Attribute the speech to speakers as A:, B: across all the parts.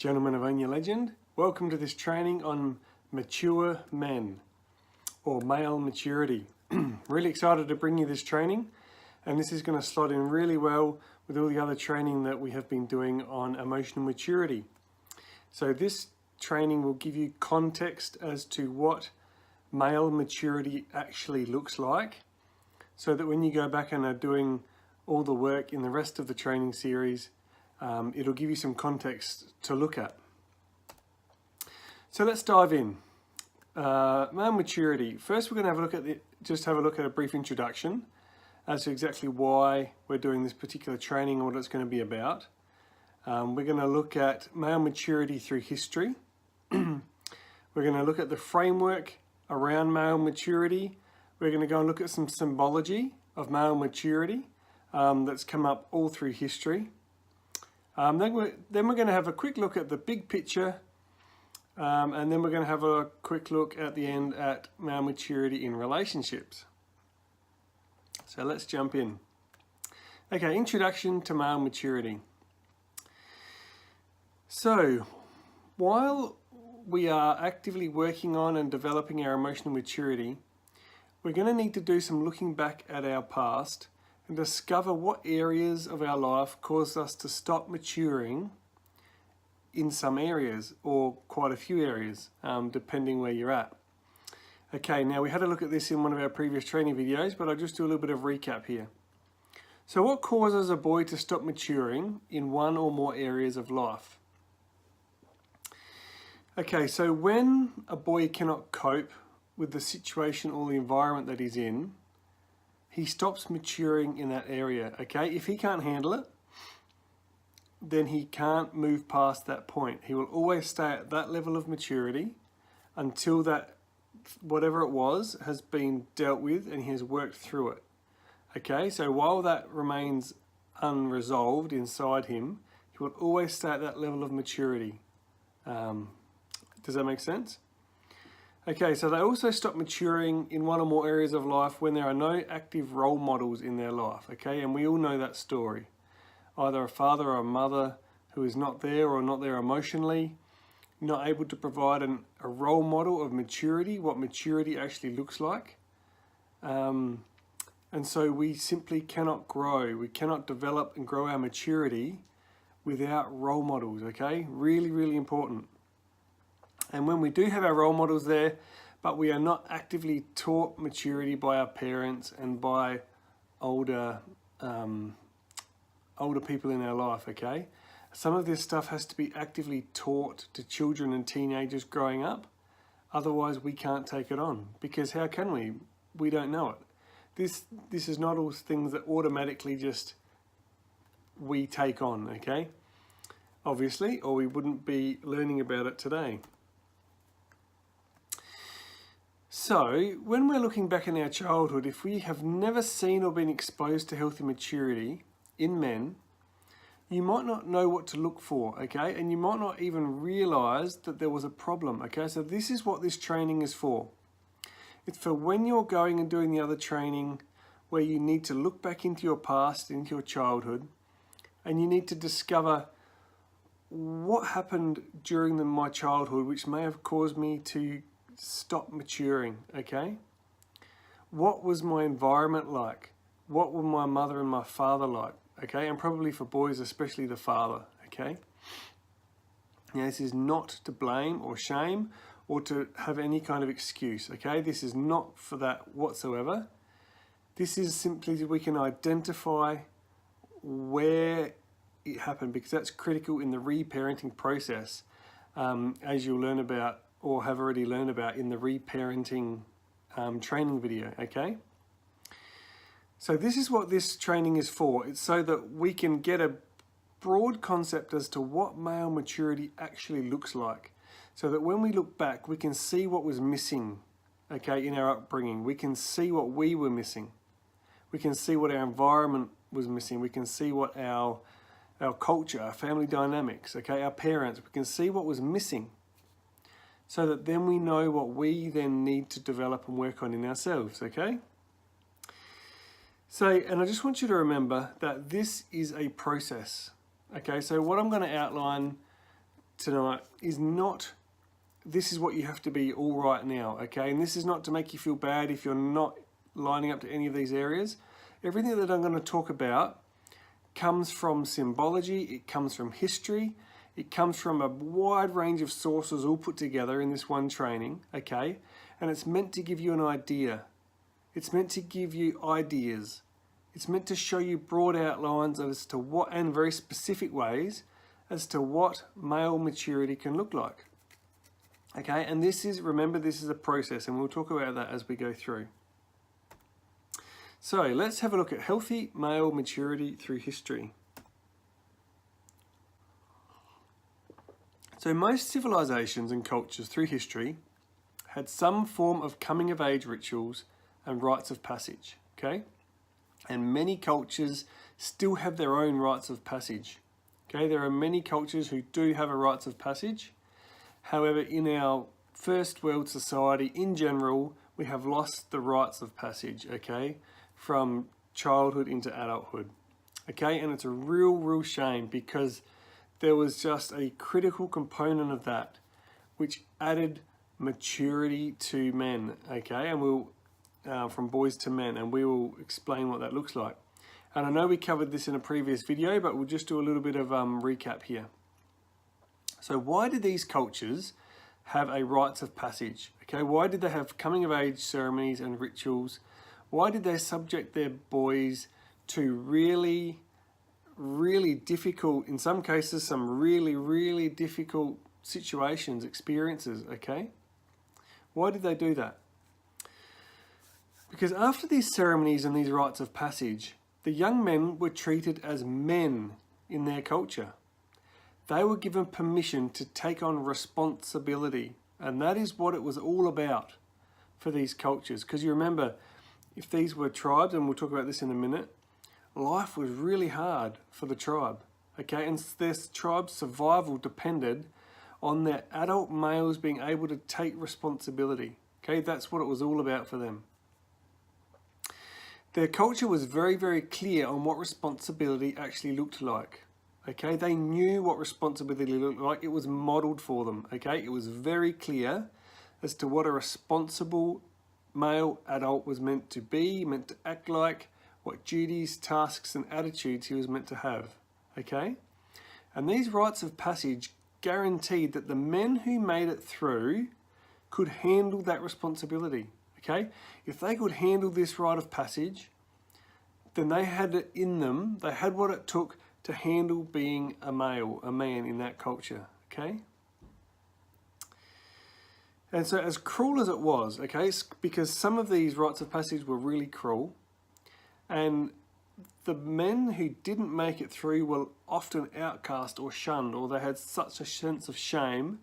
A: Gentlemen of Anya Legend, welcome to this training on mature men or male maturity. Really excited to bring you this training, and this is going to slot in really well with all the other training that we have been doing on emotional maturity. So this training will give you context as to what male maturity actually looks like, so that when you go back and are doing all the work in the rest of the training series, it'll give you some context to look at. So let's dive in. Male maturity. First, we're going to have a look at a brief introduction as to exactly why we're doing this particular training and what it's going to be about. We're going to look at male maturity through history. We're going to look at the framework around male maturity. We're going to go and look at some symbology of male maturity that's come up all through history. Then we're going to have a quick look at the big picture, and then we're going to have a quick look at the end at male maturity in relationships. So let's jump in. Okay, introduction to male maturity. So while we are actively working on and developing our emotional maturity, we're going to need to do some looking back at our past and discover what areas of our life caused us to stop maturing in some areas, or quite a few areas, depending where you're at. Okay, now we had a look at this in one of our previous training videos, but I'll just do a little bit of recap here. So what causes a boy to stop maturing in one or more areas of life? Okay, so when a boy cannot cope with the situation or the environment that he's in, he stops maturing in that area, okay? If he can't handle it, then he can't move past that point. He will always stay at that level of maturity until that, whatever it was, has been dealt with and he has worked through it, okay? So while that remains unresolved inside him, he will always stay at that level of maturity. Does that make sense? Okay, so they also stop maturing in one or more areas of life when there are no active role models in their life, okay? And we all know that story. Either a father or a mother who is not there or not there emotionally, not able to provide a role model of maturity, what maturity actually looks like. And so we simply cannot grow. We cannot develop and grow our maturity without role models, okay? Really, really important. And when we do have our role models there, but we are not actively taught maturity by our parents and by older people in our life, okay? Some of this stuff has to be actively taught to children and teenagers growing up. Otherwise, we can't take it on, because how can we? We don't know it. This is not all things that automatically just we take on, okay? Obviously, or we wouldn't be learning about it today. So, when we're looking back in our childhood, if we have never seen or been exposed to healthy maturity in men, you might not know what to look for, okay? And you might not even realize that there was a problem, okay? So this is what this training is for. It's for when you're going and doing the other training where you need to look back into your past, into your childhood, and you need to discover what happened during my childhood which may have caused me to stop maturing, okay? What was my environment like? What were my mother and my father like, okay? And probably for boys, especially the father, okay? Now, this is not to blame or shame or to have any kind of excuse, okay? This is not for that whatsoever. This is simply so we can identify where it happened, because that's critical in the reparenting process, as you'll learn about or have already learned about in the reparenting training video, okay? So this is what this training is for. It's so that we can get a broad concept as to what male maturity actually looks like. So that when we look back, we can see what was missing, okay, in our upbringing. We can see what we were missing. We can see what our environment was missing. We can see what our culture, our family dynamics, okay, our parents, we can see what was missing, so that then we know what we then need to develop and work on in ourselves, okay? So, and I just want you to remember that this is a process, okay? So what I'm going to outline tonight is not, this is what you have to be all right now, okay? And this is not to make you feel bad if you're not lining up to any of these areas. Everything that I'm going to talk about comes from symbology, it comes from history, it comes from a wide range of sources all put together in this one training, okay? And it's meant to give you an idea. It's meant to give you ideas. It's meant to show you broad outlines as to what, and very specific ways, as to what male maturity can look like. Okay, and this is, remember, this is a process, and we'll talk about that as we go through. So let's have a look at healthy male maturity through history. So most civilizations and cultures through history had some form of coming of age rituals and rites of passage, okay? And many cultures still have their own rites of passage, okay? There are many cultures who do have a rites of passage. However, in our first world society in general, we have lost the rites of passage, okay? From childhood into adulthood, okay? And it's a real shame, because there was just a critical component of that which added maturity to men, okay? And we'll from boys to men, and we will explain what that looks like. And I know we covered this in a previous video, but we'll just do a little bit of recap here. So why did these cultures have a rites of passage? Okay, why did they have coming of age ceremonies and rituals? Why did they subject their boys to really difficult, in some cases, some really difficult situations, experiences, okay? Why did they do that? Because after these ceremonies and these rites of passage, the young men were treated as men in their culture. They were given permission to take on responsibility, and that is what it was all about for these cultures. Because you remember, if these were tribes, and we'll talk about this in a minute, life was really hard for the tribe, okay? And their tribe's survival depended on their adult males being able to take responsibility, okay? That's what it was all about for them. Their culture was very clear on what responsibility actually looked like, okay? They knew what responsibility looked like. It was modeled for them, okay? It was very clear as to what a responsible male adult was meant to be, meant to act like, what duties, tasks, and attitudes he was meant to have, okay? And these rites of passage guaranteed that the men who made it through could handle that responsibility, okay? If they could handle this rite of passage, then they had it in them, they had what it took to handle being a male, a man in that culture, okay? And so as cruel as it was, okay, because some of these rites of passage were really cruel, and the men who didn't make it through were often outcast or shunned, or they had such a sense of shame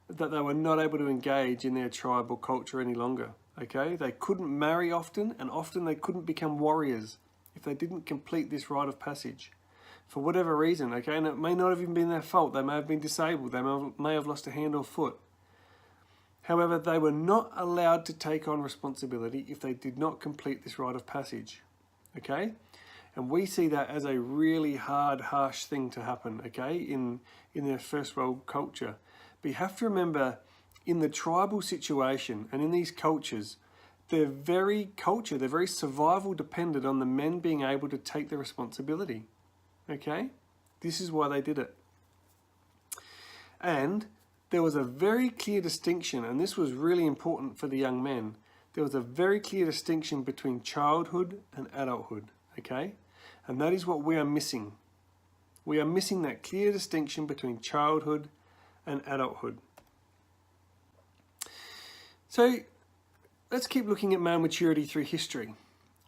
A: that they were not able to engage in their tribe or culture any longer, okay? They couldn't marry often, and often they couldn't become warriors if they didn't complete this rite of passage for whatever reason, okay? And it may not have even been their fault. They may have been disabled. They may have lost a hand or foot. However, they were not allowed to take on responsibility if they did not complete this rite of passage, okay? And we see that as a really hard, harsh thing to happen, okay, in their first world culture. But you have to remember, in the tribal situation and in these cultures, their very culture, their very survival depended on the men being able to take the responsibility, okay? This is why they did it. And there was a very clear distinction, and this was really important for the young men. There was a very clear distinction between childhood and adulthood, okay? And that is what we are missing. We are missing that clear distinction between childhood and adulthood. So let's keep looking at male maturity through history.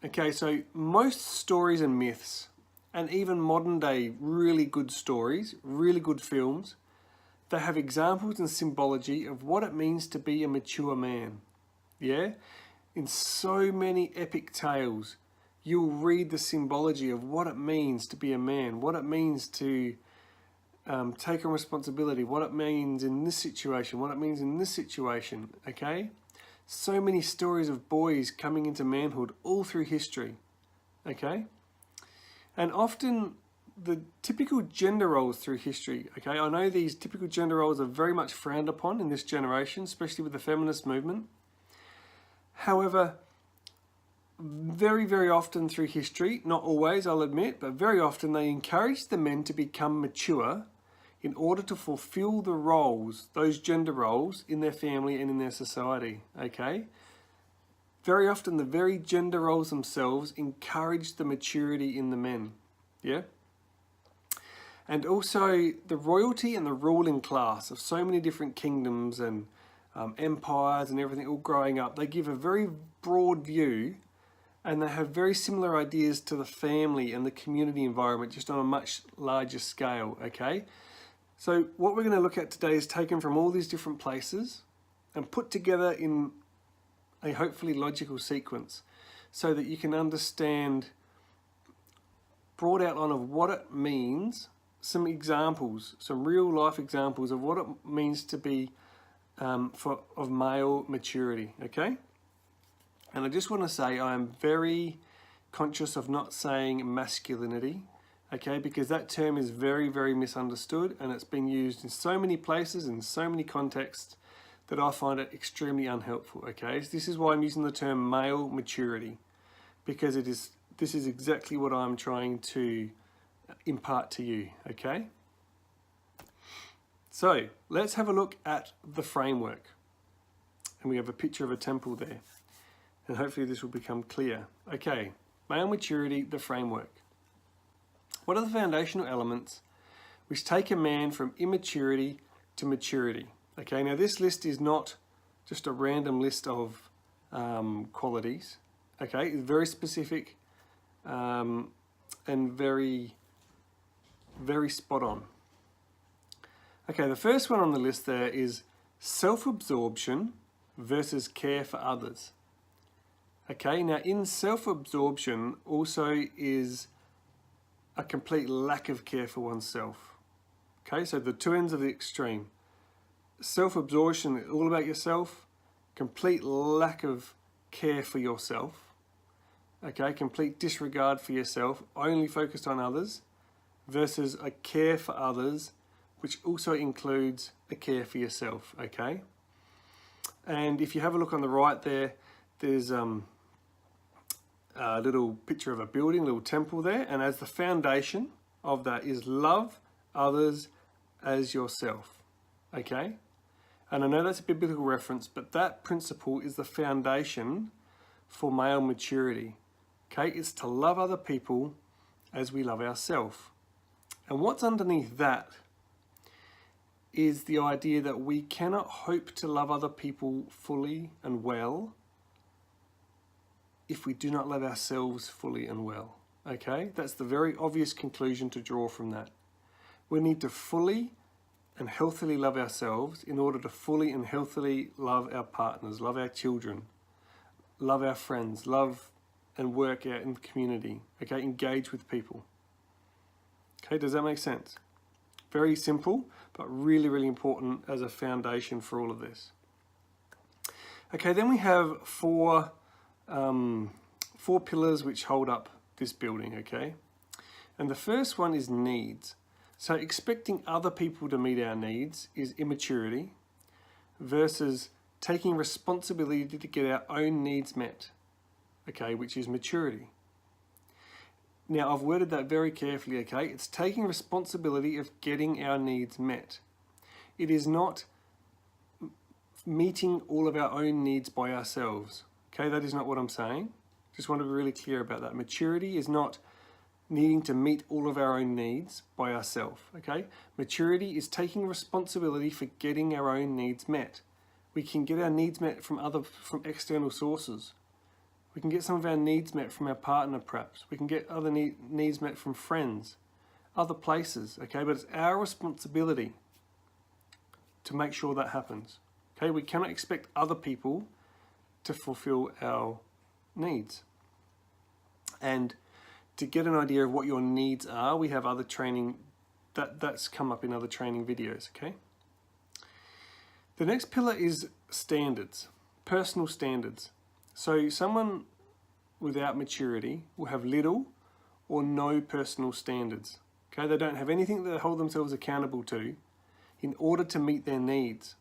A: Okay, so most stories and myths, and even modern day really good stories, really good films, they have examples and symbology of what it means to be a mature man. Yeah? In so many epic tales, you'll read the symbology of what it means to be a man, what it means to take on responsibility, what it means in this situation, what it means in this situation, okay? So many stories of boys coming into manhood all through history, okay? And often the typical gender roles through history, okay? I know these typical gender roles are very much frowned upon in this generation, especially with the feminist movement. However, very, very often through history, not always, I'll admit, but very often they encourage the men to become mature in order to fulfill the roles, those gender roles, in their family and in their society, okay? Very often the very gender roles themselves encourage the maturity in the men, yeah? And also the royalty and the ruling class of so many different kingdoms and empires and everything all growing up, they give a very broad view, and they have very similar ideas to the family and the community environment, just on a much larger scale, okay? So what we're going to look at today is taken from all these different places and put together in a hopefully logical sequence so that you can understand broad outline of what it means, some examples, some real life examples of what it means to be of male maturity, okay? And I just want to say I am very conscious of not saying masculinity, okay, because that term is very, very misunderstood, and it's been used in so many places, in so many contexts, that I find it extremely unhelpful, okay? So this is why I'm using the term male maturity, because this is exactly what I'm trying to impart to you, okay? So let's have a look at the framework. And we have a picture of a temple there. And hopefully this will become clear. Okay, male maturity, the framework. What are the foundational elements which take a man from immaturity to maturity? Okay, now this list is not just a random list of qualities. Okay, it's very specific and very, very spot on. Okay, the first one on the list there is self-absorption versus care for others. Okay, now in self-absorption also is a complete lack of care for oneself. Okay, so the two ends of the extreme. Self-absorption is all about yourself, complete lack of care for yourself. Okay, complete disregard for yourself, only focused on others, versus a care for others, which also includes a care for yourself, okay? And if you have a look on the right there, there's a little picture of a building, a little temple there, and as the foundation of that is love others as yourself, okay? And I know that's a biblical reference, but that principle is the foundation for male maturity, okay? It's to love other people as we love ourselves. And what's underneath that is the idea that we cannot hope to love other people fully and well if we do not love ourselves fully and well, okay? That's the very obvious conclusion to draw from that. We need to fully and healthily love ourselves in order to fully and healthily love our partners, love our children, love our friends, love and work out in the community, okay? Engage with people. Okay, does that make sense? Very simple, but really, really important as a foundation for all of this. Okay, then we have four pillars which hold up this building, okay? And the first one is needs. So expecting other people to meet our needs is immaturity versus taking responsibility to get our own needs met, okay, which is maturity. Now, I've worded that very carefully, okay? It's taking responsibility of getting our needs met. It is not meeting all of our own needs by ourselves, okay? That is not what I'm saying. Just want to be really clear about that. Maturity is not needing to meet all of our own needs by ourselves, okay? Maturity is taking responsibility for getting our own needs met. We can get our needs met from external sources. We can get some of our needs met from our partner, perhaps. We can get other needs met from friends, other places, okay? But it's our responsibility to make sure that happens, okay? We cannot expect other people to fulfill our needs. And to get an idea of what your needs are, we have other training, that's come up in other training videos, okay? The next pillar is standards, personal standards. So someone without maturity will have little or no personal standards, Okay, they don't have anything that they hold themselves accountable to in order to meet their needs.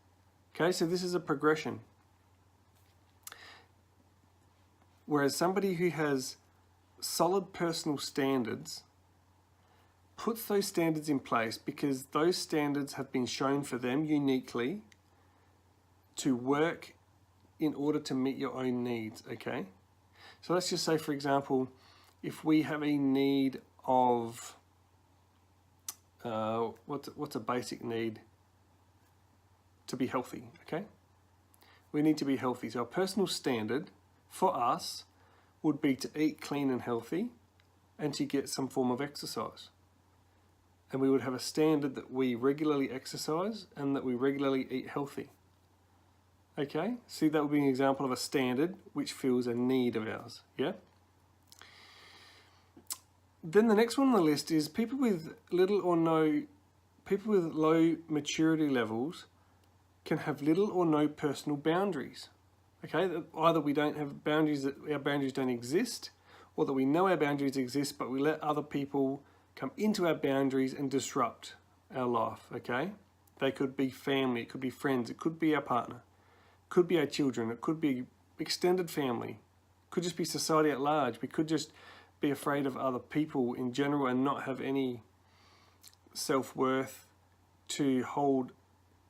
A: Okay, so this is a progression. Whereas somebody who has solid personal standards puts those standards in place because those standards have been shown for them uniquely to work in order to meet your own needs, okay? So let's just say, for example, if we have a need of, what's a basic need? To be healthy, okay? We need to be healthy. So a personal standard for us would be to eat clean and healthy and to get some form of exercise. And we would have a standard that we regularly exercise and that we regularly eat healthy. Okay, see, that would be an example of a standard which fills a need of ours, yeah? Then the next one on the list is people with low maturity levels can have little or no personal boundaries. Okay, either we don't have boundaries, that our boundaries don't exist, or that we know our boundaries exist, but we let other people come into our boundaries and disrupt our life, okay? They could be family, it could be friends, it could be our partner, it could be our children, it could be extended family, it could just be society at large. We could just be afraid of other people in general and not have any self-worth to hold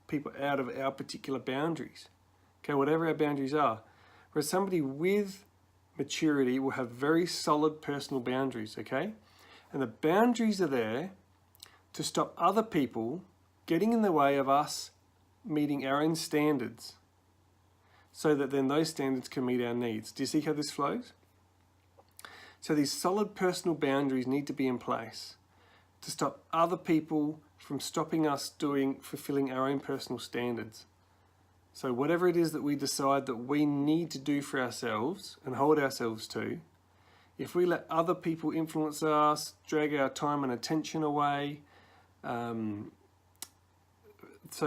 A: people out of our particular boundaries. Okay, whatever our boundaries are. Whereas somebody with maturity will have very solid personal boundaries, okay? And the boundaries are there to stop other people getting in the way of us meeting our own standards so that then those standards can meet our needs. Do you see how this flows? So these solid personal boundaries need to be in place to stop other people from stopping us fulfilling our own personal standards. So whatever it is that we decide that we need to do for ourselves and hold ourselves to, if we let other people influence us, drag our time and attention away, so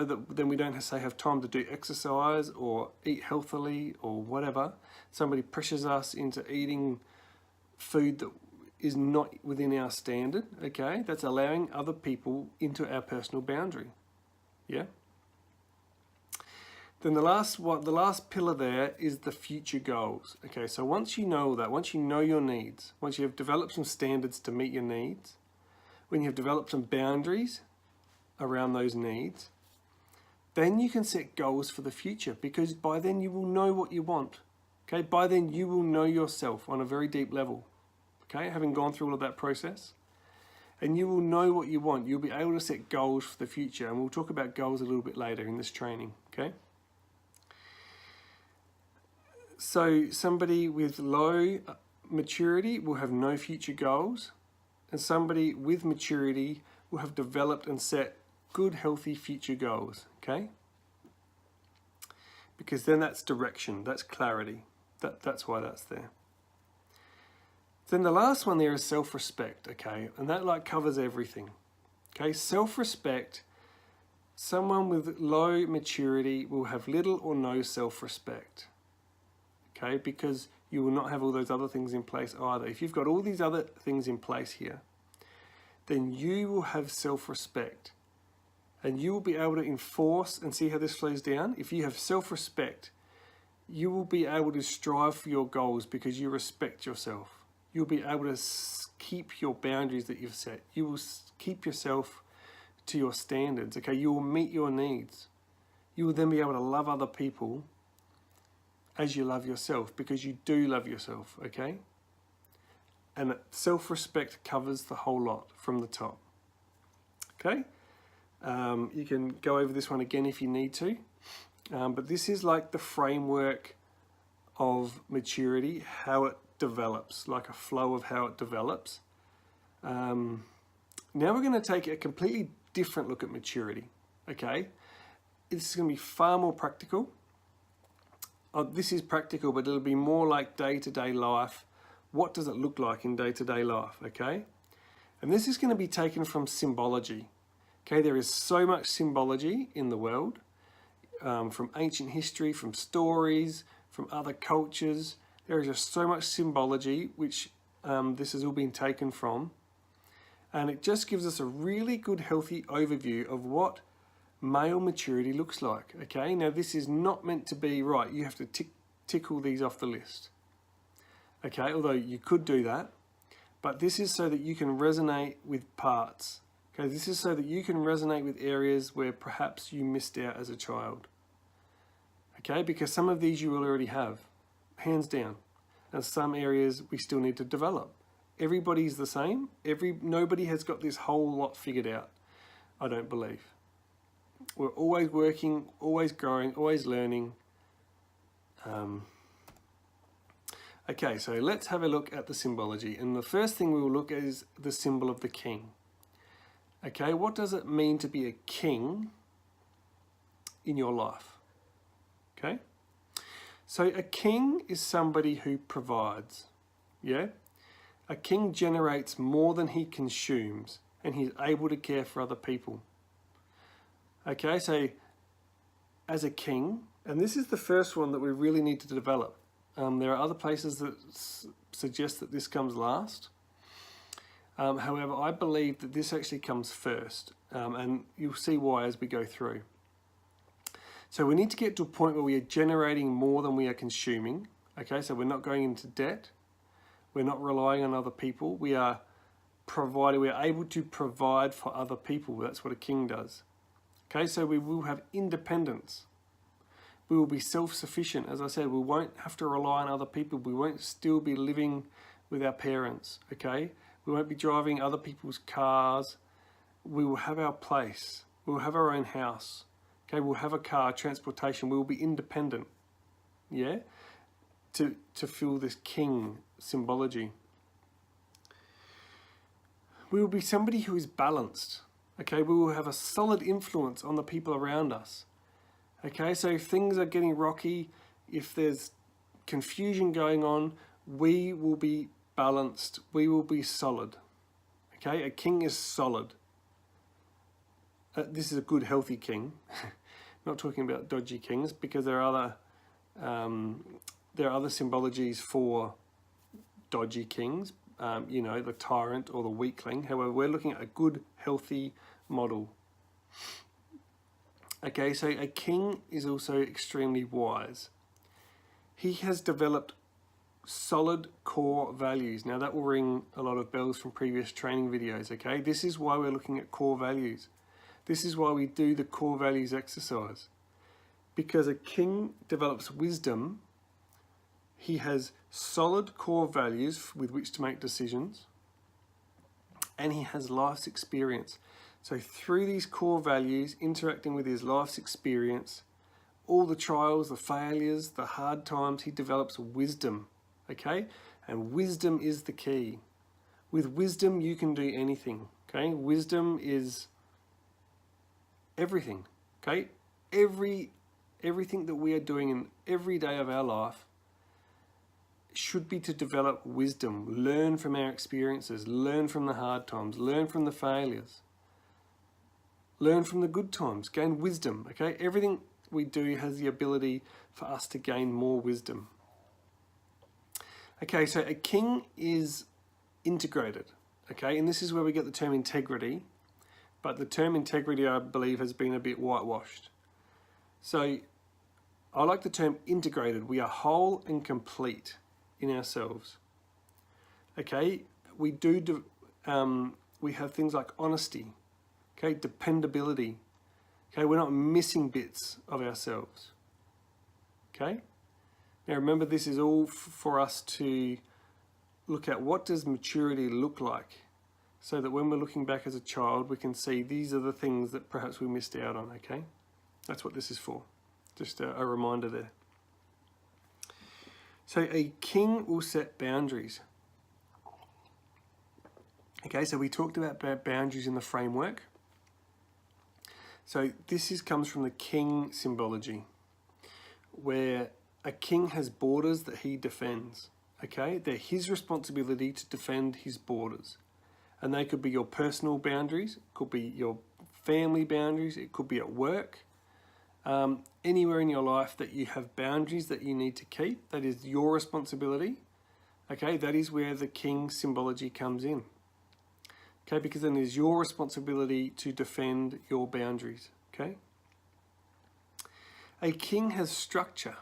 A: that then we don't have time to do exercise or eat healthily or whatever, somebody pressures us into eating food that is not within our standard, okay? That's allowing other people into our personal boundary, yeah? Then the last pillar there is the future goals, okay? So once you know that, once you know your needs, once you have developed some standards to meet your needs, when you have developed some boundaries around those needs, then you can set goals for the future because by then you will know what you want, okay? By then you will know yourself on a very deep level. Okay, having gone through all of that process, and you will know what you want. You'll be able to set goals for the future, and we'll talk about goals a little bit later in this training, okay? So somebody with low maturity will have no future goals, and somebody with maturity will have developed and set good, healthy future goals, okay? Because then that's direction, that's clarity. That's why that's there. Then the last one there is self-respect, okay? And that covers everything, okay? Self-respect, someone with low maturity will have little or no self-respect, okay? Because you will not have all those other things in place either. If you've got all these other things in place here, then you will have self-respect and you will be able to enforce, and see how this flows down? If you have self-respect, you will be able to strive for your goals because you respect yourself. You'll be able to keep your boundaries that you've set. You will keep yourself to your standards, okay? You will meet your needs. You will then be able to love other people as you love yourself because you do love yourself, okay? And self-respect covers the whole lot from the top, okay? You can go over this one again if you need to, but this is like the framework of maturity, how it develops, like a flow of how it develops. Now we're going to take a completely different look at maturity, okay? This is going to be far more practical. This is practical, but it'll be more like day-to-day life. What does it look like in day-to-day life, okay? And this is going to be taken from symbology, okay? There is so much symbology in the world, from ancient history, from stories, from other cultures. There is just so much symbology, which this has all been taken from. And it just gives us a really good, healthy overview of what male maturity looks like. Okay, now this is not meant to be, right, you have to tick all these off the list. Okay, although you could do that, but this is so that you can resonate with parts. Okay, this is so that you can resonate with areas where perhaps you missed out as a child. Okay, because some of these you will already have, hands down. And some areas we still need to develop. Everybody's the same. Nobody has got this whole lot figured out, I don't believe. We're always working, always growing, always learning. Okay, so let's have a look at the symbology. And the first thing we will look at is the symbol of the king. Okay, what does it mean to be a king in your life? Okay, so a king is somebody who provides, yeah? A king generates more than he consumes, and he's able to care for other people. Okay, so as a king, and this is the first one that we really need to develop. There are other places that suggest that this comes last. However, I believe that this actually comes first, and you'll see why as we go through. So we need to get to a point where we are generating more than we are consuming. Okay, so we're not going into debt. We're not relying on other people. We are able to provide for other people. That's what a king does. Okay, so we will have independence. We will be self-sufficient. As I said, we won't have to rely on other people. We won't still be living with our parents, okay? We won't be driving other people's cars. We will have our place. We will have our own house. Okay, we'll have a car, transportation. We will be independent, yeah? To feel this king symbology. We will be somebody who is balanced. Okay, we will have a solid influence on the people around us. Okay, so if things are getting rocky, if there's confusion going on, we will be balanced. We will be solid. Okay, a king is solid. This is a good, healthy king. Not talking about dodgy kings, because there are other symbologies for dodgy kings. You know, the tyrant or the weakling. However, we're looking at a good, healthy model. Okay, so a king is also extremely wise. He has developed solid core values. Now that will ring a lot of bells from previous training videos, okay? This is why we're looking at core values. This is why we do the core values exercise. Because a king develops wisdom, he has solid core values with which to make decisions, and he has life's experience. So through these core values, interacting with his life's experience, all the trials, the failures, the hard times, he develops wisdom, okay? And wisdom is the key. With wisdom, you can do anything, okay? Wisdom is everything, okay? Everything that we are doing in every day of our life should be to develop wisdom, learn from our experiences, learn from the hard times, learn from the failures, learn from the good times, gain wisdom, okay? Everything we do has the ability for us to gain more wisdom. Okay, so a king is integrated, okay? And this is where we get the term integrity, but the term integrity, I believe, has been a bit whitewashed. So I like the term integrated. We are whole and complete in ourselves. Okay, we have things like honesty, okay, dependability. Okay, we're not missing bits of ourselves. Okay, now remember, this is all for us to look at what does maturity look like, so that when we're looking back as a child, we can see these are the things that perhaps we missed out on. Okay, that's what this is for. Just a reminder there. So a king will set boundaries. Okay, so we talked about boundaries in the framework. So this comes from the king symbology, where a king has borders that he defends. Okay, they're his responsibility to defend his borders. And they could be your personal boundaries, it could be your family boundaries, it could be at work. Anywhere in your life that you have boundaries that you need to keep, that is your responsibility. Okay, that is where the king symbology comes in. Okay, because then it's your responsibility to defend your boundaries. Okay. A king has structure.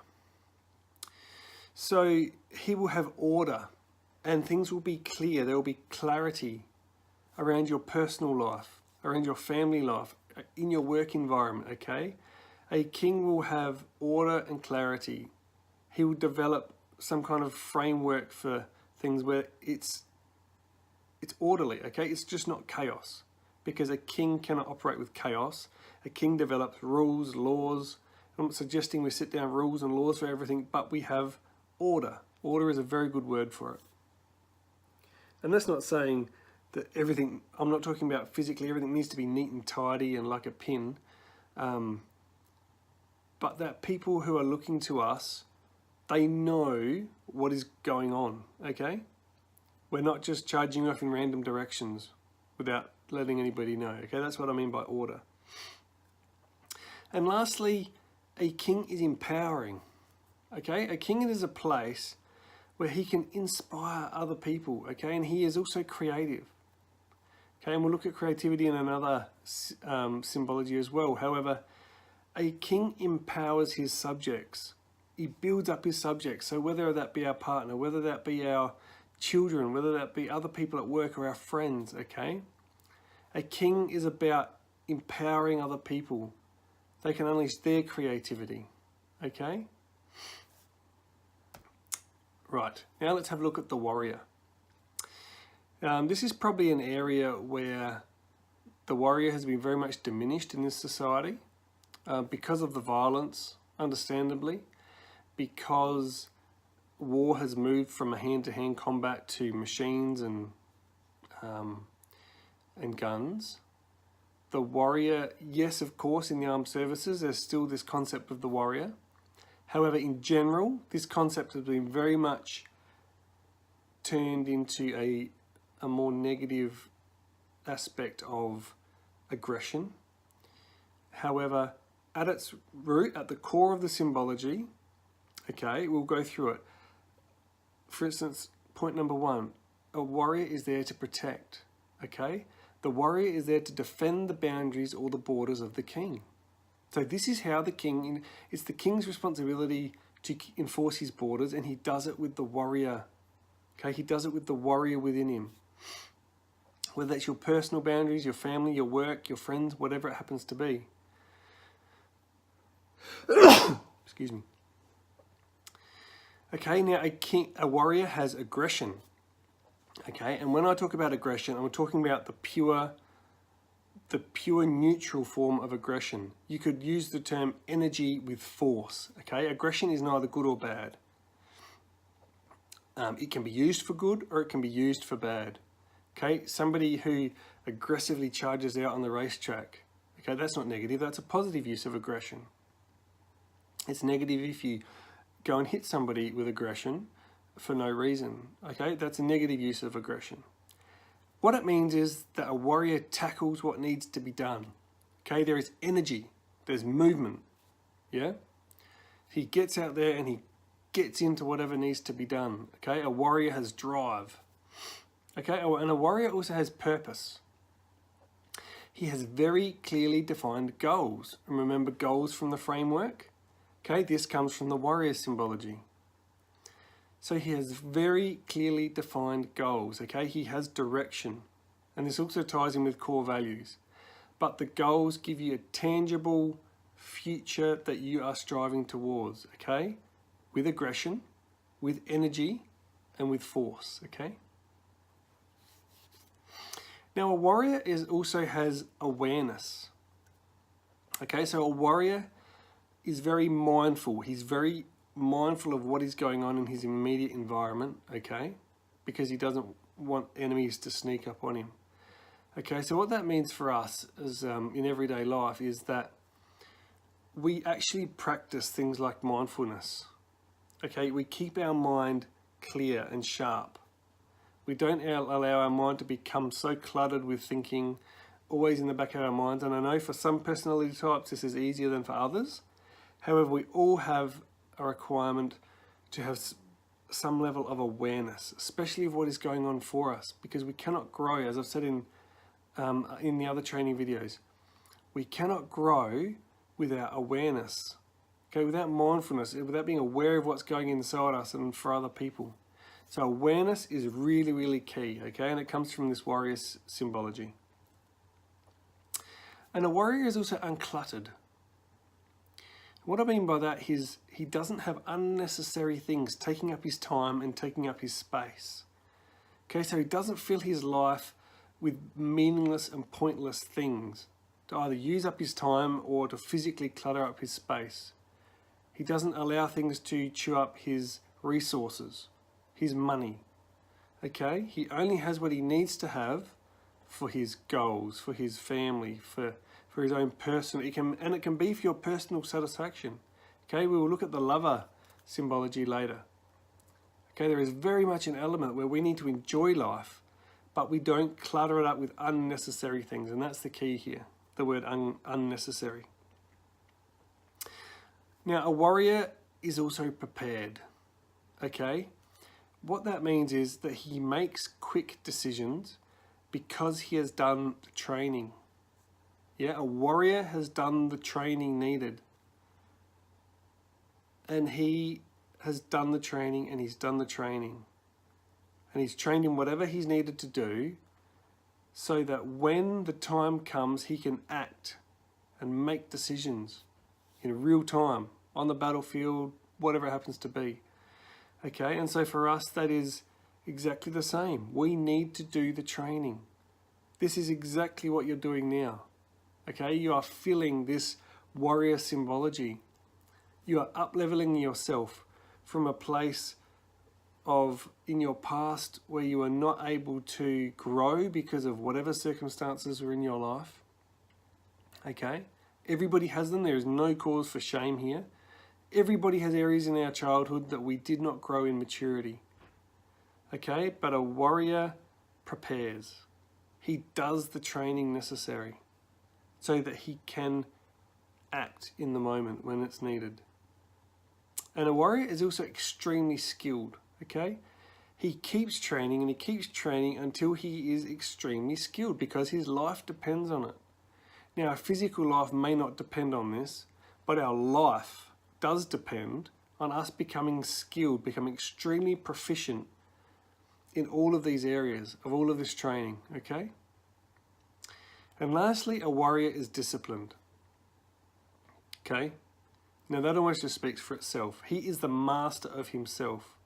A: So he will have order and things will be clear. There will be clarity around your personal life, around your family life, in your work environment, okay? A king will have order and clarity. He will develop some kind of framework for things where it's orderly, okay? It's just not chaos, because a king cannot operate with chaos. A king develops rules, laws. I'm not suggesting we sit down rules and laws for everything, but we have order. Order is a very good word for it. And that's not saying that everything, I'm not talking about physically, everything needs to be neat and tidy and like a pin. But that people who are looking to us, they know what is going on, okay? We're not just charging off in random directions without letting anybody know, okay? That's what I mean by order. And lastly, a king is empowering, okay? A king is a place where he can inspire other people, okay? And he is also creative, okay? And we'll look at creativity in another symbology as well. However, a king empowers his subjects. He builds up his subjects. So whether that be our partner, whether that be our children, whether that be other people at work or our friends, okay? A king is about empowering other people. They can unleash their creativity, okay? Right, now let's have a look at the warrior. This is probably an area where the warrior has been very much diminished in this society because of the violence, understandably, because war has moved from a hand-to-hand combat to machines and guns. The warrior, yes, of course, in the armed services, there's still this concept of the warrior. However, in general, this concept has been very much turned into a more negative aspect of aggression. However, at its root, at the core of the symbology, okay, we'll go through it. For instance, point number 1, a warrior is there to protect, okay? The warrior is there to defend the boundaries or the borders of the king. So this is how the king, it's the king's responsibility to enforce his borders, and he does it with the warrior, okay? He does it with the warrior within him. Whether that's your personal boundaries, your family, your work, your friends, whatever it happens to be. Excuse me. Okay, now a warrior has aggression. Okay, and when I talk about aggression, I'm talking about the pure neutral form of aggression. You could use the term energy with force. Okay, aggression is neither good or bad. It can be used for good or it can be used for bad. Okay, somebody who aggressively charges out on the racetrack. Okay, that's not negative. That's a positive use of aggression. It's negative if you go and hit somebody with aggression for no reason. Okay, that's a negative use of aggression. What it means is that a warrior tackles what needs to be done. Okay, there is energy, there's movement. Yeah, he gets out there and he gets into whatever needs to be done. Okay, a warrior has drive. Okay, and a warrior also has purpose. He has very clearly defined goals. And remember goals from the framework? Okay, this comes from the warrior symbology. So he has very clearly defined goals, okay? He has direction. And this also ties in with core values. But the goals give you a tangible future that you are striving towards, okay? With aggression, with energy, and with force, okay? Now a warrior also has awareness. Okay, so a warrior is very mindful. He's very mindful of what is going on in his immediate environment, okay? Because he doesn't want enemies to sneak up on him. Okay, so what that means for us is, in everyday life is that we actually practice things like mindfulness. Okay, we keep our mind clear and sharp. We don't allow our mind to become so cluttered with thinking always in the back of our minds. And I know for some personality types this is easier than for others. However, we all have a requirement to have some level of awareness, especially of what is going on for us, because we cannot grow, as I've said in in the other training videos. We cannot grow without awareness, okay, without mindfulness, without being aware of what's going inside us and for other people. So awareness is really, really key, okay, and it comes from this warrior symbology. And a warrior is also uncluttered. What I mean by that is he doesn't have unnecessary things taking up his time and taking up his space. Okay, so he doesn't fill his life with meaningless and pointless things to either use up his time or to physically clutter up his space. He doesn't allow things to chew up his resources, his money. Okay, he only has what he needs to have for his goals, for his family, for his own personal, it can be for your personal satisfaction. Okay, we will look at the lover symbology later. Okay, there is very much an element where we need to enjoy life, but we don't clutter it up with unnecessary things, and that's the key here, the word unnecessary. Now, a warrior is also prepared. Okay, what that means is that he makes quick decisions because he has done the training. Yeah, a warrior has done the training needed. And he has done the training and he's done the training. And he's trained in whatever he's needed to do so that when the time comes, he can act and make decisions in real time, on the battlefield, whatever it happens to be. Okay, and so for us, that is exactly the same. We need to do the training. This is exactly what you're doing now. Okay, you are filling this warrior symbology. You are up-leveling yourself from a place of in your past where you are not able to grow because of whatever circumstances were in your life. Okay, everybody has them. There is no cause for shame here. Everybody has areas in our childhood that we did not grow in maturity. Okay, but a warrior prepares. He does the training necessary so that he can act in the moment when it's needed. And a warrior is also extremely skilled, okay? He keeps training and he keeps training until he is extremely skilled because his life depends on it. Now, our physical life may not depend on this, but our life does depend on us becoming skilled, becoming extremely proficient in all of these areas of all of this training, okay? And lastly, a warrior is disciplined. Okay? Now that almost just speaks for itself. He is the master of himself.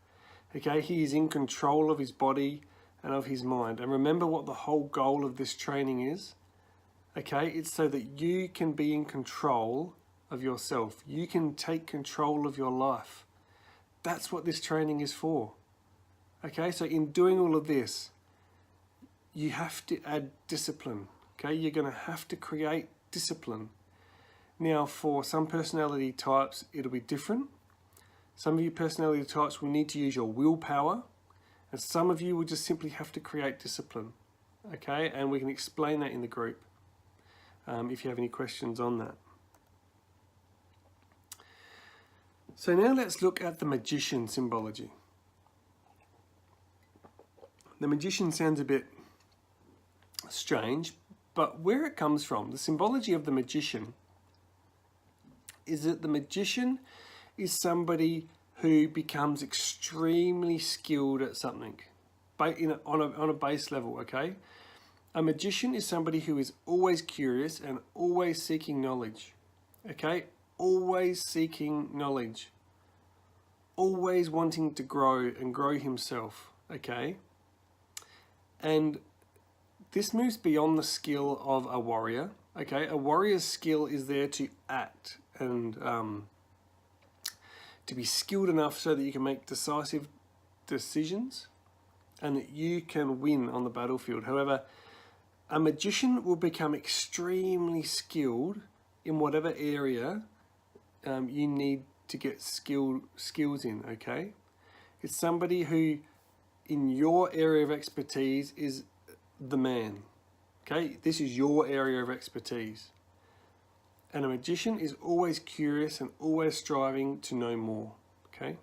A: Okay? He is in control of his body and of his mind. And remember what the whole goal of this training is? Okay? It's so that you can be in control of yourself. You can take control of your life. That's what this training is for. Okay? So in doing all of this, you have to add discipline. Okay, you're going to have to create discipline. Now, for some personality types, it'll be different. Some of you personality types will need to use your willpower, and some of you will just simply have to create discipline. Okay, and we can explain that in the group if you have any questions on that. So now let's look at the magician symbology. The magician sounds a bit strange, but where it comes from, the symbology of the magician is that the magician is somebody who becomes extremely skilled at something on a base level, okay? A magician is somebody who is always curious and always seeking knowledge, okay? Always seeking knowledge. Always wanting to grow and grow himself, okay? And this moves beyond the skill of a warrior, okay? A warrior's skill is there to act and to be skilled enough so that you can make decisive decisions and that you can win on the battlefield. However, a magician will become extremely skilled in whatever area you need to get skills in, okay? It's somebody who, in your area of expertise, is the man. Okay, this is your area of expertise. And a magician is always curious and always striving to know more. Okay.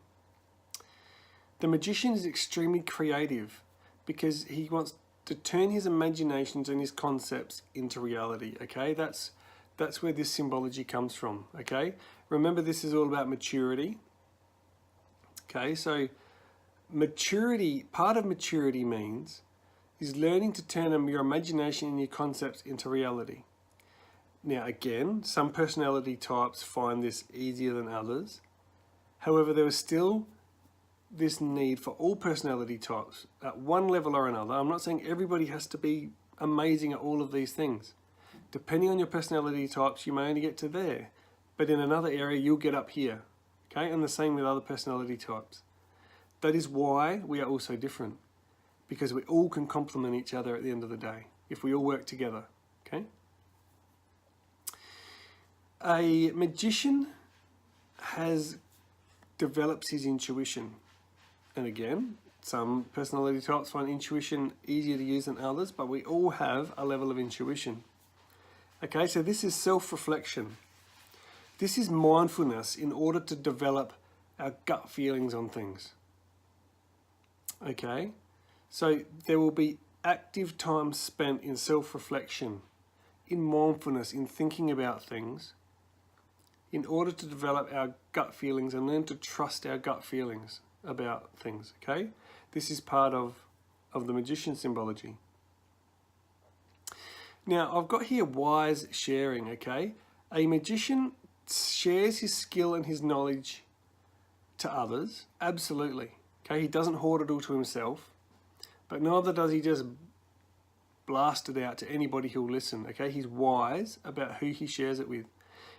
A: The magician is extremely creative because he wants to turn his imaginations and his concepts into reality. Okay, that's where this symbology comes from. Okay, remember this is all about maturity. Okay, so maturity, part of maturity means is learning to turn your imagination and your concepts into reality. Now again, some personality types find this easier than others. However, there is still this need for all personality types at one level or another. I'm not saying everybody has to be amazing at all of these things. Depending on your personality types, you may only get to there, but in another area, you'll get up here. Okay, and the same with other personality types. That is why we are all so different, because we all can complement each other at the end of the day if we all work together. Okay. A magician develops his intuition. And again, some personality types find intuition easier to use than others, but we all have a level of intuition. Okay, so this is self-reflection. This is mindfulness in order to develop our gut feelings on things. Okay, so there will be active time spent in self-reflection, in mindfulness, in thinking about things, in order to develop our gut feelings and learn to trust our gut feelings about things. Okay, this is part of the magician symbology. Now I've got here wise sharing. Okay, a magician shares his skill and his knowledge to others. Absolutely. Okay, he doesn't hoard it all to himself, but neither does he just blast it out to anybody who'll listen. Okay, he's wise about who he shares it with.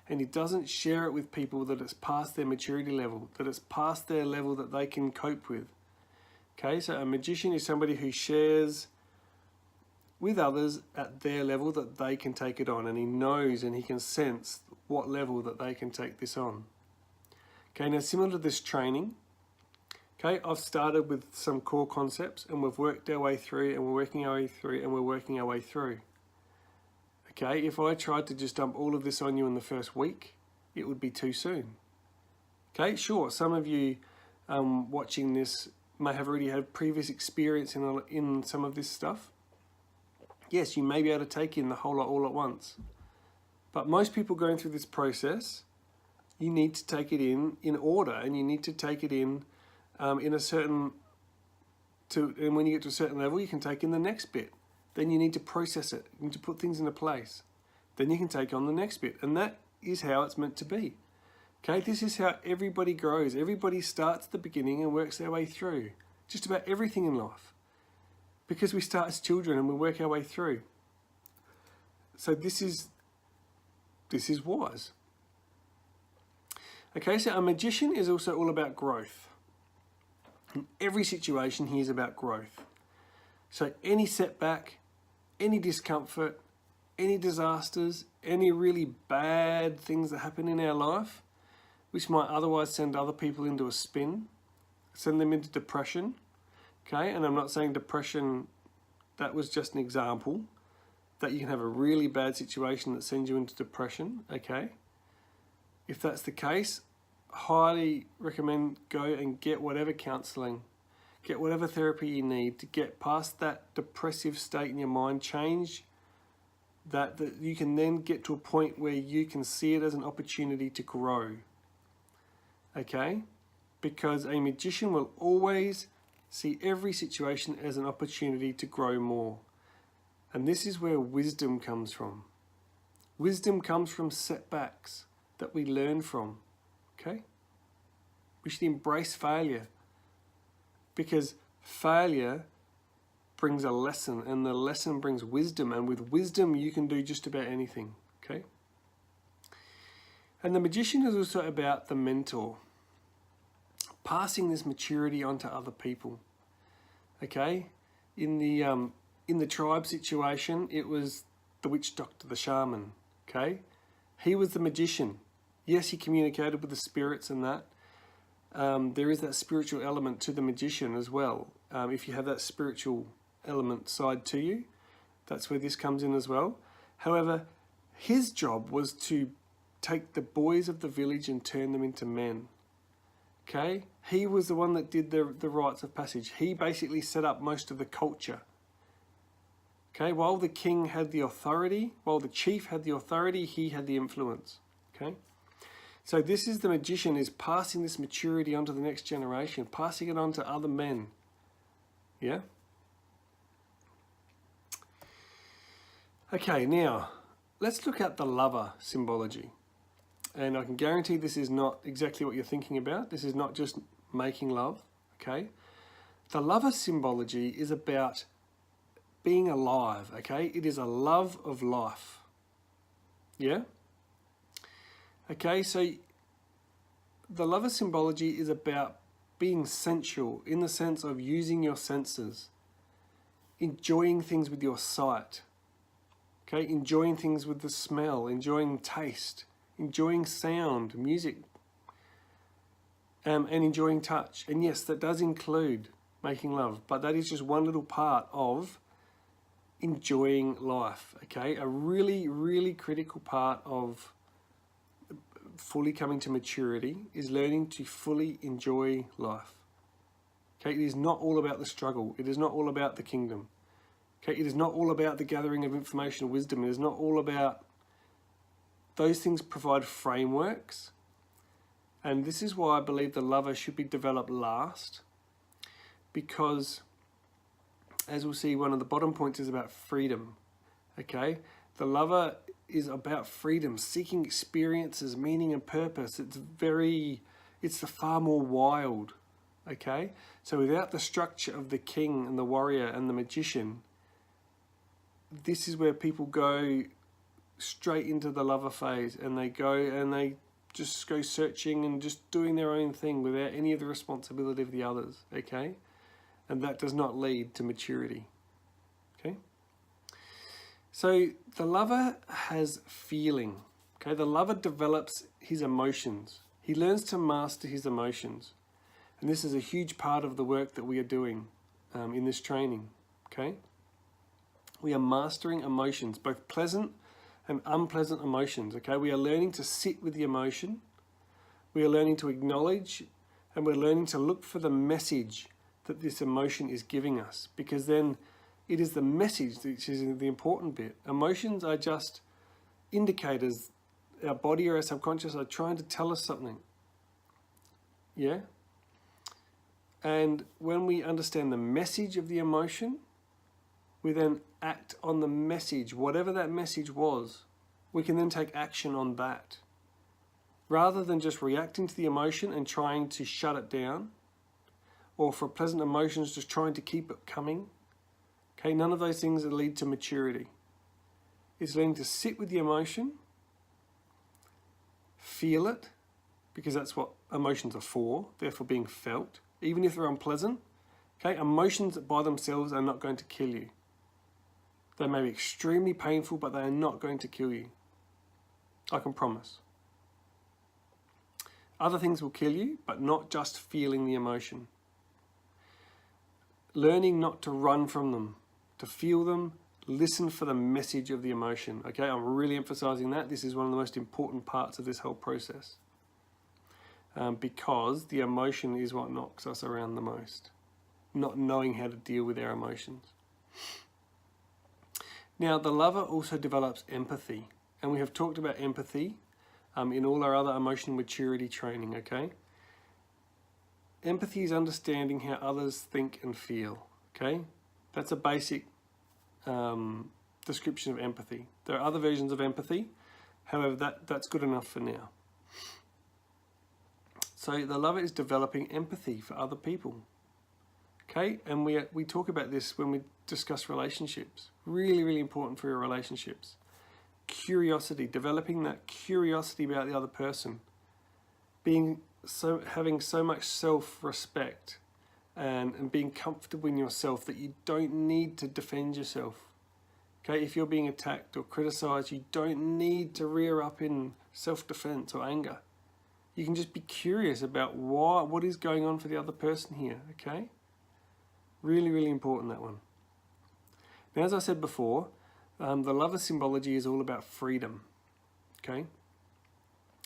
A: And he doesn't share it with people that it's past their maturity level, that it's past their level that they can cope with. Okay, so a magician is somebody who shares with others at their level that they can take it on, and he knows and he can sense what level that they can take this on. Okay, now similar to this training, okay, I've started with some core concepts and we've worked our way through and we're working our way through and we're working our way through. Okay, if I tried to just dump all of this on you in the first week, it would be too soon. Okay, sure, some of you watching this may have already had previous experience in some of this stuff. Yes, you may be able to take in the whole lot all at once. But most people going through this process, you need to take it in order, and you need to take it in a certain, and when you get to a certain level, you can take in the next bit. Then you need to process it. You need to put things into place. Then you can take on the next bit. And that is how it's meant to be. Okay, this is how everybody grows. Everybody starts at the beginning and works their way through. Just about everything in life. Because we start as children and we work our way through. So this is wise. Okay, so a magician is also all about growth. In every situation, he is about growth. So any setback, any discomfort, any disasters, any really bad things that happen in our life, which might otherwise send other people into a spin, send them into depression, okay? And I'm not saying depression, that was just an example, that you can have a really bad situation that sends you into depression, okay? If that's the case, highly recommend go and get whatever counselling, get whatever therapy you need to get past that depressive state in your mind, change that you can then get to a point where you can see it as an opportunity to grow. Okay? Because a magician will always see every situation as an opportunity to grow more. And this is where wisdom comes from. Wisdom comes from setbacks that we learn from. Okay? We should embrace failure. Because failure brings a lesson, and the lesson brings wisdom, and with wisdom you can do just about anything, okay? And the magician is also about the mentor, passing this maturity on to other people, okay? In the tribe situation, it was the witch doctor, the shaman, okay? He was the magician. Yes, he communicated with the spirits and that. There is that spiritual element to the magician as well. If you have that spiritual element side to you, that's where this comes in as well. However, his job was to take the boys of the village and turn them into men. Okay? He was the one that did the rites of passage. He basically set up most of the culture. Okay, while the king had the authority, while the chief had the authority, he had the influence. Okay, so this is the magician is passing this maturity on to the next generation, passing it on to other men. Yeah? Okay, now let's look at the lover symbology. And I can guarantee this is not exactly what you're thinking about. This is not just making love, okay? The lover symbology is about being alive, okay? It is a love of life. Yeah? Okay, so the lover symbology is about being sensual in the sense of using your senses, enjoying things with your sight, okay? Enjoying things with the smell, enjoying taste, enjoying sound, music, and enjoying touch. And yes, that does include making love, but that is just one little part of enjoying life, okay? A really, really critical part of fully coming to maturity is learning to fully enjoy life. Okay, it is not all about the struggle. It is not all about the kingdom. Okay, it is not all about the gathering of information and wisdom. It is not all about... Those things provide frameworks. And this is why I believe the lover should be developed last. Because, as we'll see, one of the bottom points is about freedom. Okay, the lover is about freedom, seeking experiences, meaning and purpose. It's the far more wild. Okay, so without the structure of the king and the warrior and the magician, this is where people go straight into the lover phase, and they just go searching and just doing their own thing without any of the responsibility of the others. Okay, and that does not lead to maturity. Okay, so the lover has feeling. Okay, the lover develops his emotions. He learns to master his emotions. And this is a huge part of the work that we are doing in this training, okay? We are mastering emotions, both pleasant and unpleasant emotions, okay? We are learning to sit with the emotion. We are learning to acknowledge, and we're learning to look for the message that this emotion is giving us, because then it is the message which is the important bit. Emotions are just indicators. Our body or our subconscious are trying to tell us something, yeah? And when we understand the message of the emotion, we then act on the message, whatever that message was. We can then take action on that. Rather than just reacting to the emotion and trying to shut it down, or for pleasant emotions just trying to keep it coming. Okay, none of those things lead to maturity. It's learning to sit with the emotion, feel it, because that's what emotions are for, therefore being felt. Even if they're unpleasant, okay, emotions by themselves are not going to kill you. They may be extremely painful, but they are not going to kill you. I can promise. Other things will kill you, but not just feeling the emotion. Learning not to run from them, to feel them, listen for the message of the emotion. Okay, I'm really emphasizing that. This is one of the most important parts of this whole process. Because the emotion is what knocks us around the most. Not knowing how to deal with our emotions. Now, the lover also develops empathy. And we have talked about empathy in all our other emotional maturity training, okay? Empathy is understanding how others think and feel, okay? That's a basic description of empathy. There are other versions of empathy. However, that's good enough for now. So the lover is developing empathy for other people. Okay, and we talk about this when we discuss relationships. Really, really important for your relationships. Curiosity, developing that curiosity about the other person. Having so much self-respect and being comfortable in yourself that you don't need to defend yourself. Okay, if you're being attacked or criticized, you don't need to rear up in self-defense or anger. You can just be curious about what is going on for the other person here, okay? Really, really important, that one. Now, as I said before, the lover symbology is all about freedom, okay?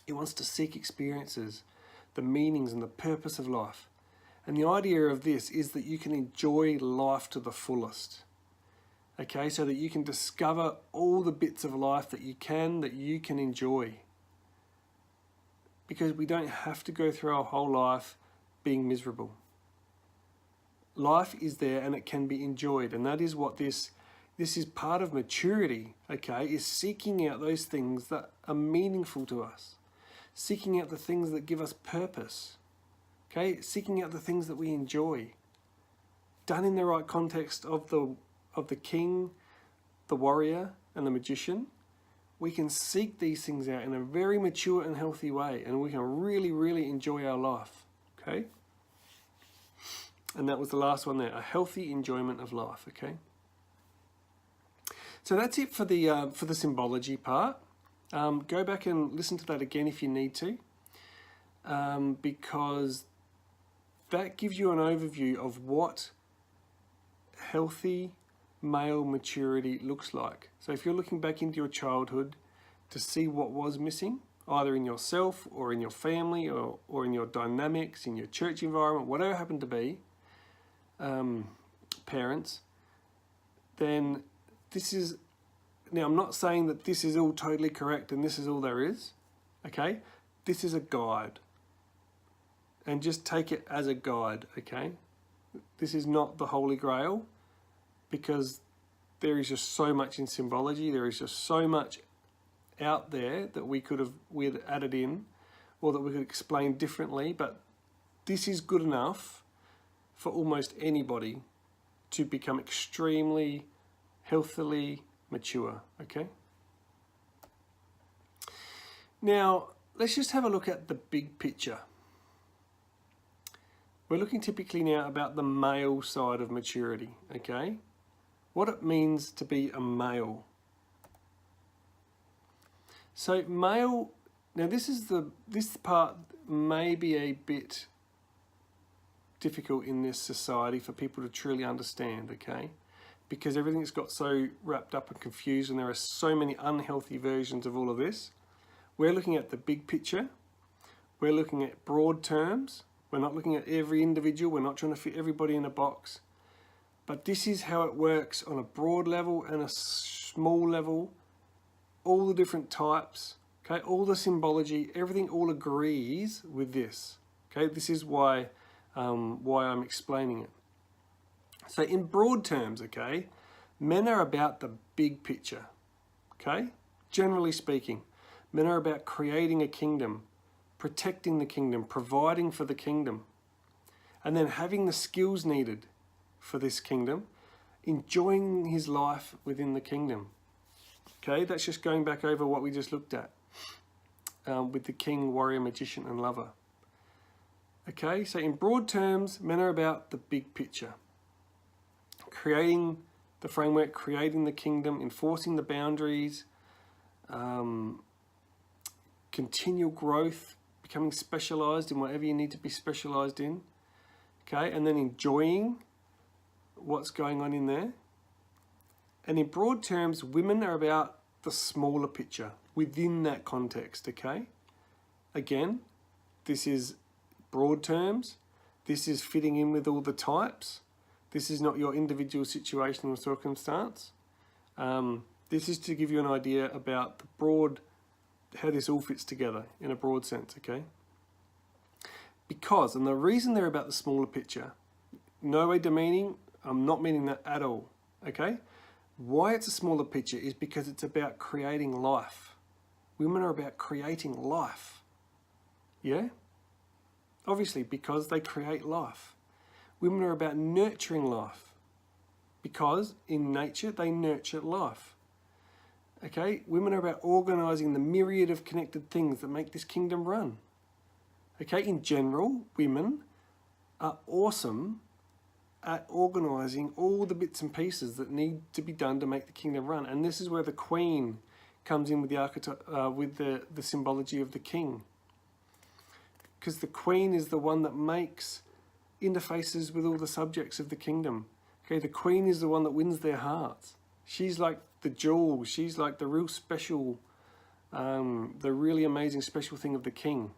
A: It wants to seek experiences, the meanings and the purpose of life. And the idea of this is that you can enjoy life to the fullest. okay, so that you can discover all the bits of life that you can enjoy. Because we don't have to go through our whole life being miserable. Life is there and it can be enjoyed, and that is what this is part of maturity, okay, is seeking out those things that are meaningful to us, seeking out the things that give us purpose, okay, seeking out the things that we enjoy, done in the right context of the king, the warrior, and the magician. We can seek these things out in a very mature and healthy way, and we can really, really enjoy our life, okay? And that was the last one there, a healthy enjoyment of life, okay? So that's it for the symbology part. Go back and listen to that again if you need to, because that gives you an overview of what healthy male maturity looks like. So if you're looking back into your childhood to see what was missing, either in yourself or in your family or in your dynamics, in your church environment, whatever happened to be, parents, then this is, now I'm not saying that this is all totally correct and this is all there is, okay? This is a guide, and just take it as a guide, okay? This is not the Holy Grail, because there is just so much in symbology, there is just so much out there that we'd added in, or that we could explain differently, but this is good enough for almost anybody to become extremely healthily mature, okay? Now, let's just have a look at the big picture. We're looking typically now about the male side of maturity, okay? What it means to be a male. So male, now this part may be a bit difficult in this society for people to truly understand, okay? Because everything's got so wrapped up and confused, and there are so many unhealthy versions of all of this. We're looking at the big picture. We're looking at broad terms. We're not looking at every individual. We're not trying to fit everybody in a box. But this is how it works on a broad level and a small level. All the different types, okay? All the symbology, everything all agrees with this, okay? This is why I'm explaining it. So in broad terms, okay, men are about the big picture, okay? Generally speaking, men are about creating a kingdom, protecting the kingdom, providing for the kingdom, and then having the skills needed for this kingdom, enjoying his life within the kingdom. Okay, that's just going back over what we just looked at with the king, warrior, magician, and lover. Okay, so in broad terms, men are about the big picture. Creating the framework, creating the kingdom, enforcing the boundaries, continual growth, becoming specialised in whatever you need to be specialised in. Okay, and then enjoying what's going on in there. And in broad terms, women are about the smaller picture within that context, okay? Again, this is broad terms. This is fitting in with all the types. This is not your individual situation or circumstance. This is to give you an idea about the broad, how this all fits together in a broad sense, okay? Because, and the reason they're about the smaller picture, no way demeaning, I'm not meaning that at all, okay? Why it's a smaller picture is because it's about creating life. Women are about creating life, yeah? Obviously, because they create life. Women are about nurturing life, because in nature they nurture life. Okay, women are about organising the myriad of connected things that make this kingdom run. Okay, in general, women are awesome at organising all the bits and pieces that need to be done to make the kingdom run. And this is where the queen comes in with the archetype, with the symbology of the king. Because the queen is the one that makes interfaces with all the subjects of the kingdom. Okay, the queen is the one that wins their hearts. She's like the jewel. She's like the real special, the really amazing special thing of the king.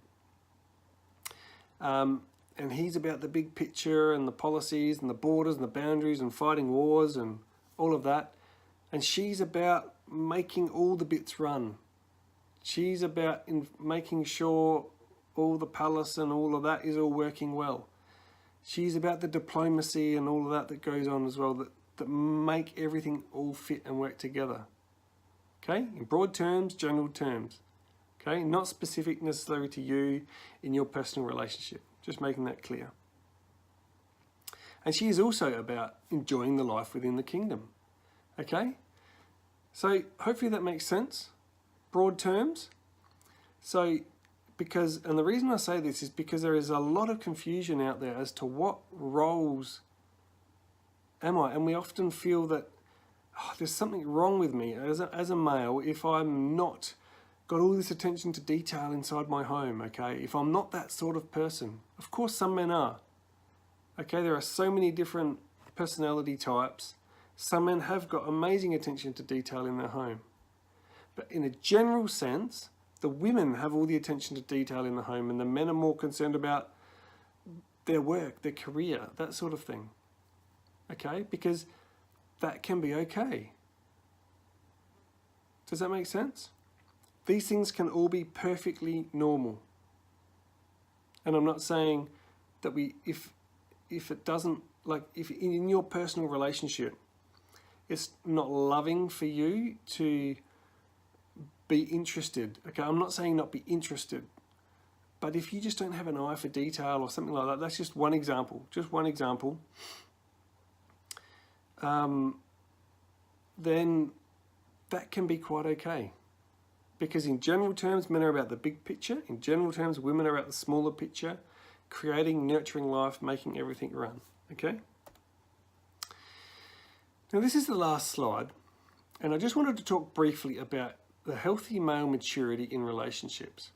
A: And he's about the big picture and the policies and the borders and the boundaries and fighting wars and all of that. And she's about making all the bits run. She's about making sure all the palace and all of that is all working well. She's about the diplomacy and all of that goes on as well, that make everything all fit and work together. Okay, in broad terms, general terms. Okay, not specific necessarily to you in your personal relationship. Just making that clear. And she is also about enjoying the life within the kingdom. Okay, so hopefully that makes sense. Broad terms. So, and the reason I say this is because there is a lot of confusion out there as to what roles am I, and we often feel that there's something wrong with me as a male if I'm not got all this attention to detail inside my home. Okay, if I'm not that sort of person. Of course, some men are. Okay, there are so many different personality types. Some men have got amazing attention to detail in their home. But in a general sense, the women have all the attention to detail in the home and the men are more concerned about their work, their career, that sort of thing. Okay, because that can be okay. Does that make sense? These things can all be perfectly normal. And I'm not saying that if it doesn't, like if in your personal relationship, it's not loving for you to be interested. Okay, I'm not saying not be interested, but if you just don't have an eye for detail or something like that, that's just one example, then that can be quite okay. Because in general terms, men are about the big picture. In general terms, women are about the smaller picture, creating, nurturing life, making everything run. Okay? Now this is the last slide, and I just wanted to talk briefly about the healthy male maturity in relationships.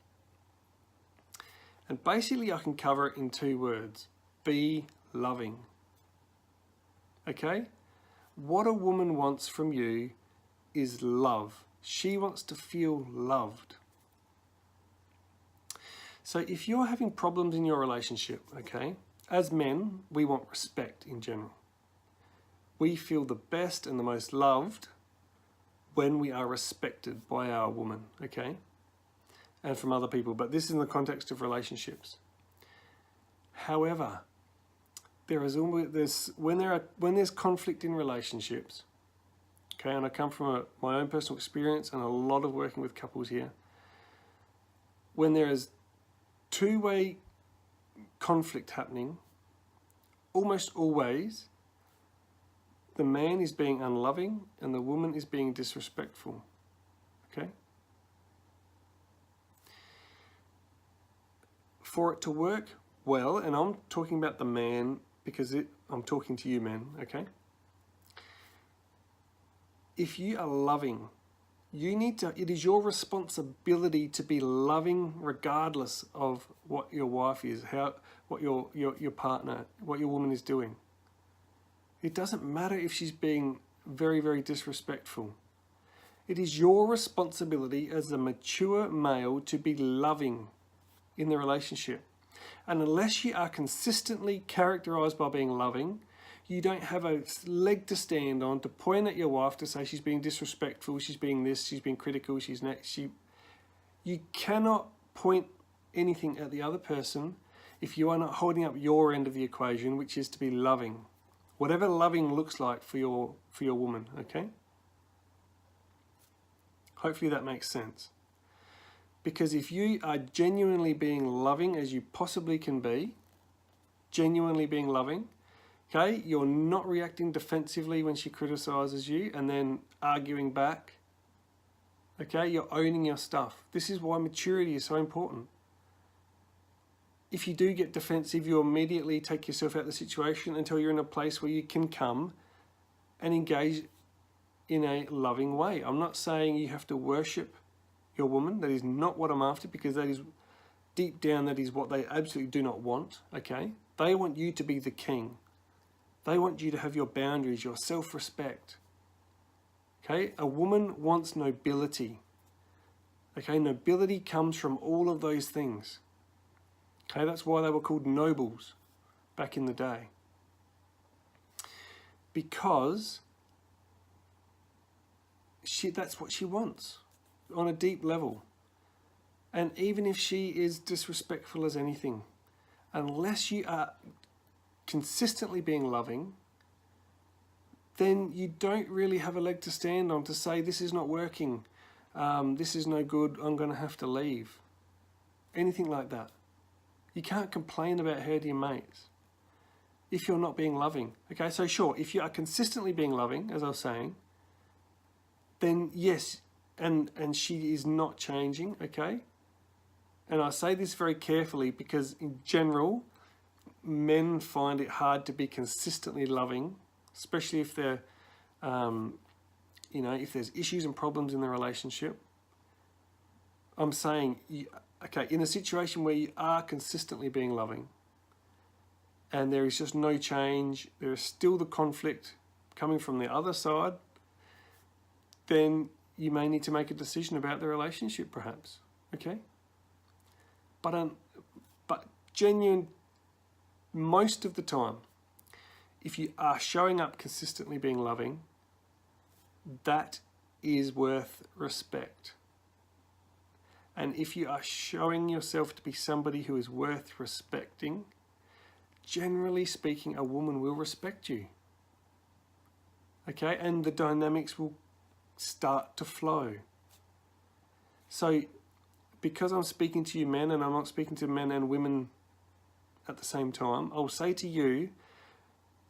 A: And basically I can cover it in 2 words. Be loving. Okay? What a woman wants from you is love. She wants to feel loved. So if you're having problems in your relationship, okay, as men, we want respect in general. We feel the best and the most loved when we are respected by our woman, okay, and from other people. But this is in the context of relationships. However, when there's conflict in relationships, okay, and I come from my own personal experience and a lot of working with couples here, when there is two-way conflict happening, almost always the man is being unloving and the woman is being disrespectful. Okay? For it to work well, and I'm talking about the man because I'm talking to you men, okay? If you are loving, it is your responsibility to be loving regardless of what your wife is, what your partner, what your woman is doing. It doesn't matter if she's being very, very disrespectful. It is your responsibility as a mature male to be loving in the relationship. And unless you are consistently characterized by being loving, you don't have a leg to stand on to point at your wife to say she's being disrespectful, she's being this, she's being critical, you cannot point anything at the other person if you are not holding up your end of the equation, which is to be loving. Whatever loving looks like for your woman, okay? Hopefully that makes sense. Because if you are genuinely being loving as you possibly can be, genuinely being loving, okay, you're not reacting defensively when she criticizes you and then arguing back. Okay, you're owning your stuff. This is why maturity is so important. If you do get defensive, you immediately take yourself out of the situation until you're in a place where you can come and engage in a loving way. I'm not saying you have to worship your woman. That is not what I'm after, because that is deep down, that is what they absolutely do not want, okay? They want you to be the king. They want you to have your boundaries, your self-respect. Okay, a woman wants nobility. Okay, nobility comes from all of those things. Okay, that's why they were called nobles back in the day. Because that's what she wants on a deep level. And even if she is disrespectful as anything, unless you are consistently being loving, then you don't really have a leg to stand on to say, this is not working, this is no good, I'm going to have to leave. Anything like that. You can't complain about her to your mates if you're not being loving. Okay, so sure, if you are consistently being loving, as I was saying, then yes, and she is not changing, okay? And I say this very carefully because in general, men find it hard to be consistently loving, especially if they're, if there's issues and problems in the relationship. I'm saying, okay, in a situation where you are consistently being loving and there is just no change, there is still the conflict coming from the other side, then you may need to make a decision about the relationship perhaps, okay? But genuine, most of the time, if you are showing up consistently being loving, that is worth respect. And if you are showing yourself to be somebody who is worth respecting, generally speaking, a woman will respect you. Okay, and the dynamics will start to flow. So, because I'm speaking to you men, and I'm not speaking to men and women at the same time, I'll say to you,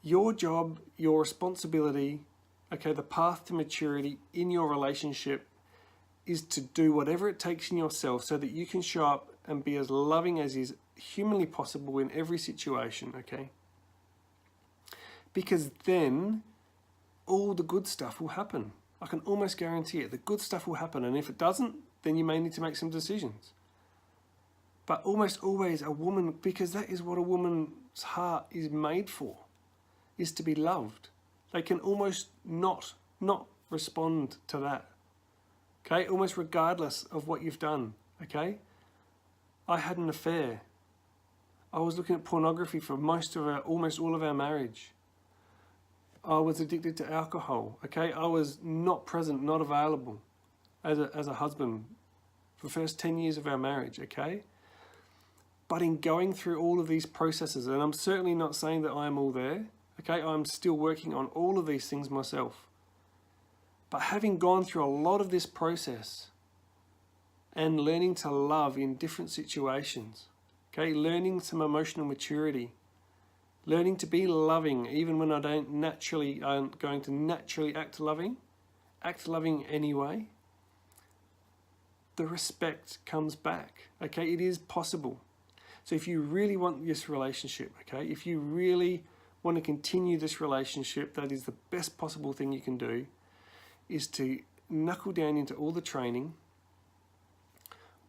A: your job, your responsibility, okay, the path to maturity in your relationship is to do whatever it takes in yourself so that you can show up and be as loving as is humanly possible in every situation, okay? Because then all the good stuff will happen. I can almost guarantee it. The good stuff will happen, and if it doesn't, then you may need to make some decisions. But almost always a woman, because that is what a woman's heart is made for, is to be loved. They can almost not respond to that. Okay, almost regardless of what you've done, okay? I had an affair. I was looking at pornography for almost all of our marriage. I was addicted to alcohol, okay? I was not present, not available as a husband for the first 10 years of our marriage, okay? But in going through all of these processes, and I'm certainly not saying that I'm all there, okay? I'm still working on all of these things myself. But having gone through a lot of this process and learning to love in different situations, okay, learning some emotional maturity, learning to be loving even when aren't going to naturally act loving anyway, the respect comes back, okay? It is possible. So if you really want this relationship, okay, if you really want to continue this relationship, that is the best possible thing you can do, is to knuckle down into all the training,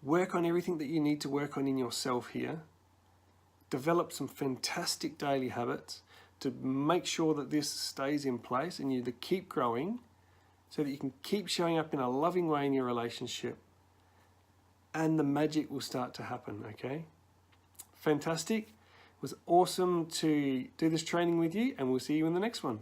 A: work on everything that you need to work on in yourself here, develop some fantastic daily habits to make sure that this stays in place and you to keep growing so that you can keep showing up in a loving way in your relationship, and the magic will start to happen, okay? Fantastic. It was awesome to do this training with you, and we'll see you in the next one.